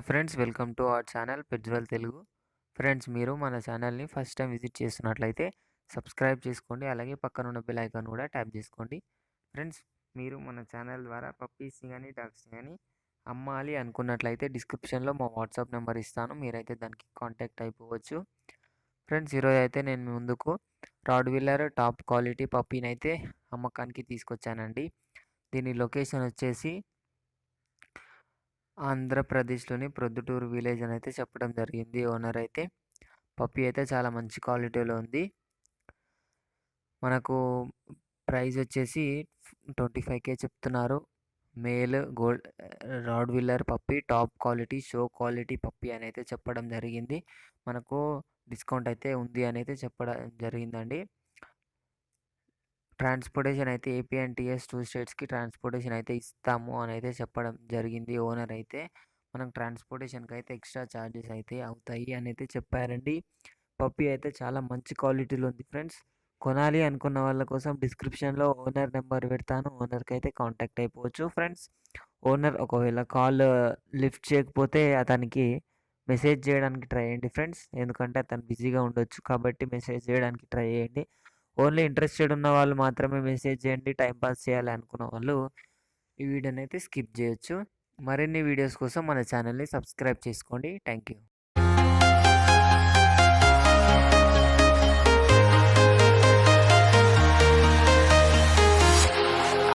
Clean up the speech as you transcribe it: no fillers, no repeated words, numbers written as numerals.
Hi friends, welcome to our channel Petzwell Telugu. Friends, మీరు మన ఛానల్ని ఫస్ట్ టైం విజిట్ చేస్తున్నట్లయితే సబ్స్క్రైబ్ చేసుకోండి. అలాగే పక్కన ఉన్న బెల్ ఐకాన్ కూడా ట్యాప్ చేసుకోండి. ఫ్రెండ్స్, మీరు మన ఛానల్ ద్వారా పప్పీస్ని కానీ డాగ్స్ని కానీ అమ్మాలి అనుకున్నట్లయితే డిస్క్రిప్షన్లో మా వాట్సాప్ నెంబర్ ఇస్తాను. మీరైతే దానికి కాంటాక్ట్ అయిపోవచ్చు. ఫ్రెండ్స్, ఈరోజు అయితే నేను మీ ముందుకు రాడ్విల్లర్ టాప్ క్వాలిటీ పప్పీని అయితే అమ్మకానికి తీసుకొచ్చానండి. దీని లొకేషన్ వచ్చేసి ఆంధ్రప్రదేశ్‌లోని ప్రొద్దుటూరు విలేజ్ అని అయితే చెప్పడం జరిగింది ఓనర్ అయితే. పప్పీ అయితే చాలా మంచి క్వాలిటీలో ఉంది. మనకు ప్రైస్ వచ్చేసి 25,000 చెప్తున్నారు. Male gold rottweiler puppy, top quality, show quality puppy అని అయితే చెప్పడం జరిగింది. మనకు డిస్కౌంట్ అయితే ఉంది అని అయితే చెప్పడం జరిగిందండి. ట్రాన్స్‌పోర్టేషన్ అయితే ఏపీ అండ్ టీఎస్ 2 స్టేట్స్‌కి ట్రాన్స్‌పోర్టేషన్ అయితే ఇస్తాము అని అయితే చెప్పడం జరిగింది ఓనర్ అయితే. మనం ట్రాన్స్‌పోర్టేషన్‌కి అయితే ఎక్స్ట్రా ఛార్జెస్ అయితే అవుతాయి అని అయితే చెప్పారండి. పప్పీ అయితే చాలా మంచి క్వాలిటీలో ఉంది ఫ్రెండ్స్. కొనాలి అనుకున్న వాళ్ళ కోసం డిస్క్రిప్షన్‌లో ఓనర్ నెంబర్ పెడతాను. ఓనర్‌కి అయితే కాంటాక్ట్ అయిపోవచ్చు ఫ్రెండ్స్. ఓనర్ ఒకవేళ కాల్ లిఫ్ట్ చేయకపోతే అతనికి మెసేజ్ చేయడానికి ట్రై చేయండి ఫ్రెండ్స్. ఎందుకంటే అతను బిజీగా ఉండొచ్చు కాబట్టి మెసేజ్ చేయడానికి ట్రై చేయండి. ఓన్లీ ఇంట్రెస్టెడ్ ఉన్న వాళ్ళు మాత్రమే మెసేజ్ చేయండి. టైం పాస్ చేయాలి అనుకున్న వాళ్ళు ఈ వీడియోని అయితే స్కిప్ చేయొచ్చు. మరిన్ని వీడియోస్ కోసం మన ఛానల్ని సబ్స్క్రైబ్ చేసుకోండి. Thank you.